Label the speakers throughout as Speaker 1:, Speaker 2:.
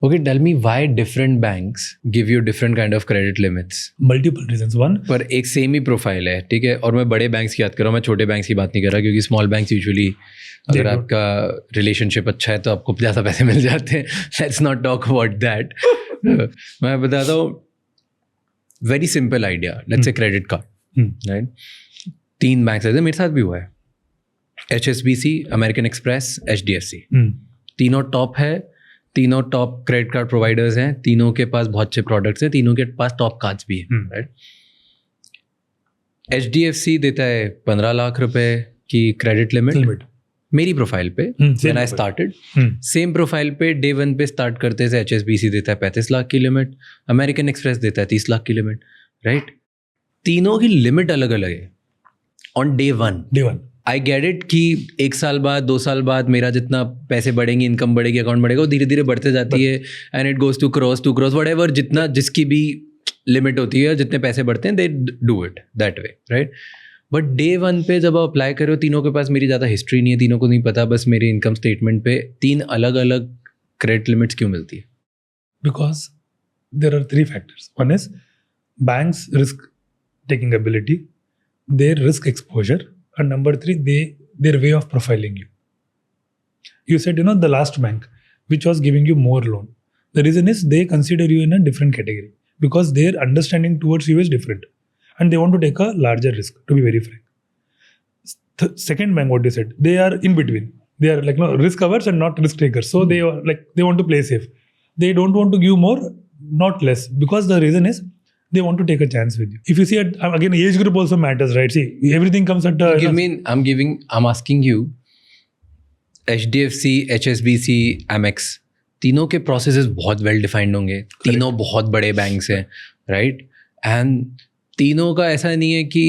Speaker 1: Okay, tell me why different banks give you different kind of credit limits.
Speaker 2: Multiple reasons. One,
Speaker 1: पर एक same ही profile है, ठीक है. और मैं बड़े बैंक्स की बात कर रहा हूँ, मैं छोटे बैंक्स की बात नहीं कर रहा, क्योंकि स्मॉल बैंक्स यूजुअली अगर आपका रिलेशनशिप अच्छा है तो आपको ज़्यादा पैसे मिल जाते हैं. Let's not talk about that. मैं बताता हूँ, very simple idea. Let's say credit card, right. 3 banks ऐसे, मेरे साथ भी हुआ है. HSBC, American express, HDFC. तीनों टॉप है, तीनों टॉप क्रेडिट कार्ड प्रोवाइडर्स हैं, तीनों के पास बहुत से प्रोडक्ट्स हैं, तीनों के पास टॉप कार्ड्स भी हैं, राइट. HDFC देता है 15 लाख रुपए की क्रेडिट लिमिट मेरी प्रोफाइल पे. When I started, same profile पे डे 1 पे स्टार्ट करते थे HSBC देता है 35 लाख की लिमिट, अमेरिकन एक्सप्रेस देता है 30 लाख की लिमिट, राइट. तीनों की लिमिट अलग अलग है on day 1. I get it कि 1 साल बाद 2 साल बाद मेरा जितना पैसे बढ़ेंगे, इनकम बढ़ेगी, अकाउंट बढ़ेगा, वो धीरे धीरे बढ़ते जाती है. And it goes to cross whatever, जितना जिसकी भी लिमिट होती है, जितने पैसे बढ़ते हैं, they do it that way, right. But day 1 पे जब आप अप्लाई करो, तीनों के पास मेरी ज़्यादा हिस्ट्री नहीं है, तीनों को नहीं पता, बस मेरे इनकम स्टेटमेंट पे 3 अलग अलग क्रेडिट लिमिट्स क्यों मिलती है?
Speaker 2: Because there are 3 factors. One is banks' risk taking ability, their risk exposure, and number 3, their way of profiling you. You said, the last bank which was giving you more loan. The reason is they consider you in a different category because their understanding towards you is different and they want to take a larger risk, to be very frank. Second bank, what you said, they are in between. They are like risk averse and not risk takers. So they are like, they want to play safe. They don't want to give more, not less, because the reason is they want to take a chance with you. If you see, again, age group also matters, right? See, everything comes at
Speaker 1: I'm asking you, HDFC, HSBC, Amex, तीनों के processes बहुत well defined होंगे. तीनों बहुत बड़े banks हैं, right. And तीनों का ऐसा नहीं है कि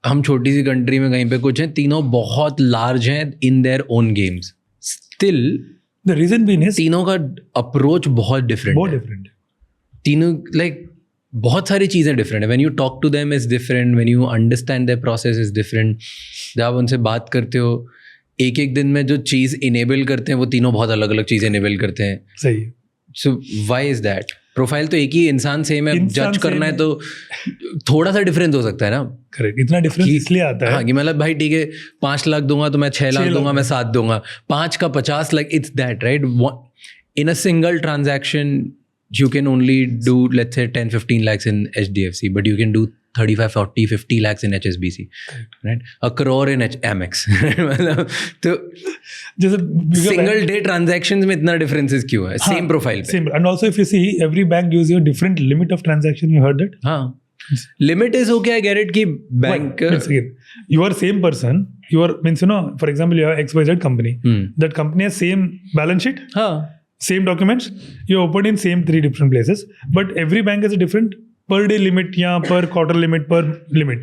Speaker 1: हम छोटी सी कंट्री में कहीं पे कुछ हैं. तीनों बहुत लार्ज हैं in their own games. Still
Speaker 2: the reason being is
Speaker 1: तीनों का अप्रोच बहुत डिफरेंट है. तीनों लाइक बहुत सारी चीज़ें डिफरेंट है. When you talk to them is different, when you understand their process is different. जब आप उनसे बात करते हो, एक दिन में जो चीज़ इनेबल करते हैं वो तीनों बहुत अलग अलग चीज़ें इनेबल करते हैं.
Speaker 2: सही.
Speaker 1: So why is that? Profile तो एक ही इंसान सेम है, जज करना है तो थोड़ा सा डिफरेंस हो सकता है ना.
Speaker 2: करेक्ट. इतना डिफरेंस इसलिए आता है.
Speaker 1: हाँ, कि मतलब भाई ठीक है, 5 लाख दूंगा तो मैं 6 लाख दूंगा, मैं 7 दूंगा, 5 का 50 lakh, it's that, right. In a single transaction you can only do, let's say, 10-15 lakhs in HDFC, but you can do 35-40-50 lakhs in HSBC, right? A crore in Amex. तो single day transactions में इतना differences क्यों है? Same profile पे.
Speaker 2: Same. And also if you see, every bank gives you a different limit of transaction. You heard that?
Speaker 1: हाँ. Limit is okay, I get it कि bank.
Speaker 2: You are same person. You are means for example, you have XYZ company. That company has same balance sheet.
Speaker 1: हाँ.
Speaker 2: Same documents, you opened in same 3 different places, but every bank has a different per day limit, per quarter limit, per limit.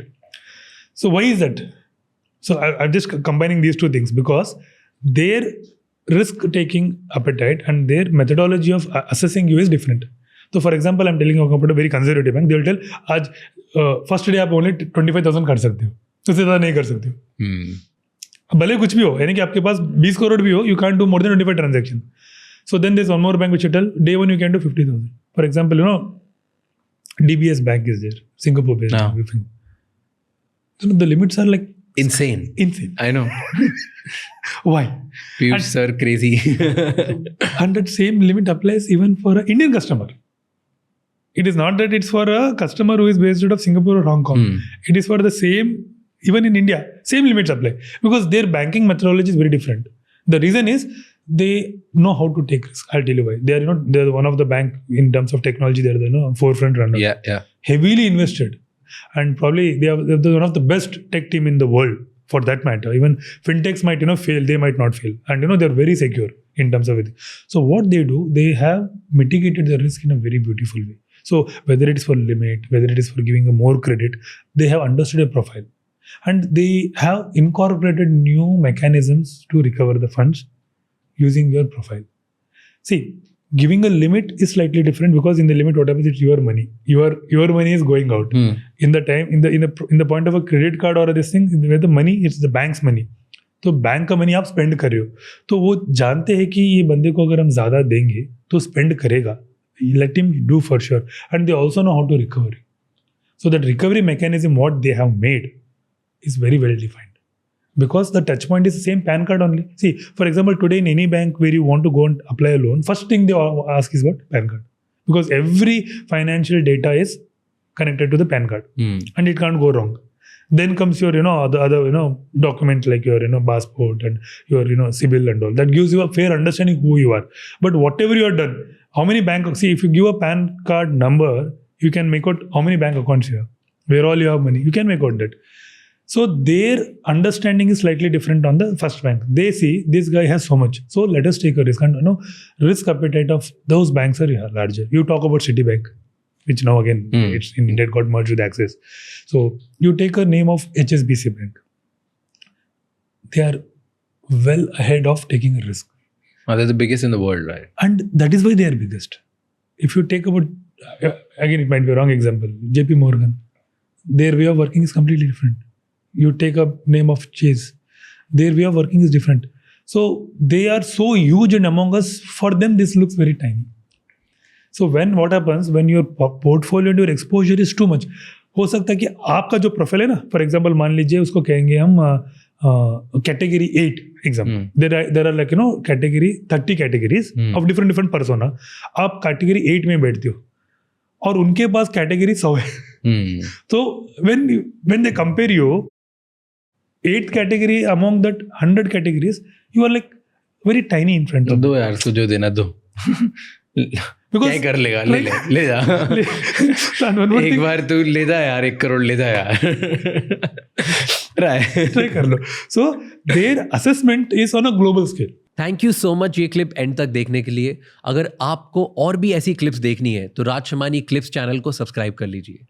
Speaker 2: So why is that? So I'm just combining these 2 things because their risk taking appetite and their methodology of assessing you is different. So for example, I'm telling you about a very conservative bank. They will tell, आज first day आप only 25,000 कर सकते हो, उससे ज़्यादा नहीं कर सकते हो. भले कुछ भी हो, यानी कि आपके पास 20 करोड़ भी हो, you can't do more than 25 transactions. So then there's one more bank which you tell, day 1 you can do 50,000. For example, DBS Bank is there, Singapore-based. Wegofin. So the limits are like
Speaker 1: insane. I know.
Speaker 2: Why?
Speaker 1: Piyush sir crazy.
Speaker 2: And that same limit applies even for an Indian customer. It is not that it's for a customer who is based out of Singapore or Hong Kong. It is for the same, even in India, same limits apply because their banking methodology is very different. The reason is they know how to take risk. I'll tell you why. They are they're one of the bank in terms of technology. They're the forefront runner.
Speaker 1: Yeah.
Speaker 2: Heavily invested, and probably they're one of the best tech team in the world for that matter. Even fintechs might fail, they might not fail, and they're very secure in terms of it. So what they do, they have mitigated the risk in a very beautiful way. So whether it is for limit, whether it is for giving a more credit, they have understood a profile, and they have incorporated new mechanisms to recover the funds using your profile. See, giving a limit is slightly different because in the limit, what happens is your money. Your money is going out. In the time, in the point of a credit card or this thing, where the money, it's the bank's money. तो bank का money आप spend कर रहे हो, तो वो जानते हैं कि ये बंदे को अगर हम ज़्यादा देंगे तो स्पेंड करेगा, let him do for sure, and they also know how to recover. So that recovery mechanism what they have made is very well defined, because the touch point is the same PAN card only. See, for example, today in any bank where you want to go and apply a loan, first thing they ask is what? PAN card, because every financial data is connected to the PAN card, and it can't go wrong. Then comes your other document like your passport and your CIBIL and all. That gives you a fair understanding who you are. But whatever you have done, how many bank, see, if you give a PAN card number, you can make out how many bank accounts you have, where all you have money, you can make out that. So their understanding is slightly different on the first bank. They see this guy has so much, so let us take a risk. And risk appetite of those banks are larger. You talk about Citibank, which now again it's in India got merged with Axis. So you take a name of HSBC Bank. They are well ahead of taking a risk.
Speaker 1: They're the biggest in the world, right?
Speaker 2: And that is why they are biggest. If you take about, again it might be a wrong example, JP Morgan, their way of working is completely different. You take a name of Chase, their way of working is different. So they are so huge and among us, for them this looks very tiny. So what happens when your portfolio and your exposure is too much, हो सकता है कि आपका जो profile है ना, for example मान लीजिए उसको कहेंगे हम category 8 exam, there are like category 30 categories of different persona, आप कैटेगरी 8 में बैठते हो और उनके पास कैटेगरी 100 है. तो when they compare you 8th category among that 100 categories, you are like very tiny in front of.
Speaker 1: दो यार, उसको जो देना दो. क्या कर लेगा, ले जा. एक बार तू ले जा यार, 1 करोड़ ले जा यार.
Speaker 2: ट्राई कर लो. So their assessment is on a global scale.
Speaker 1: Thank you so much ये क्लिप एंड तक देखने के लिए. अगर आपको और भी ऐसी क्लिप्स देखनी है तो राज शमानी क्लिप्स चैनल को सब्सक्राइब कर लीजिए.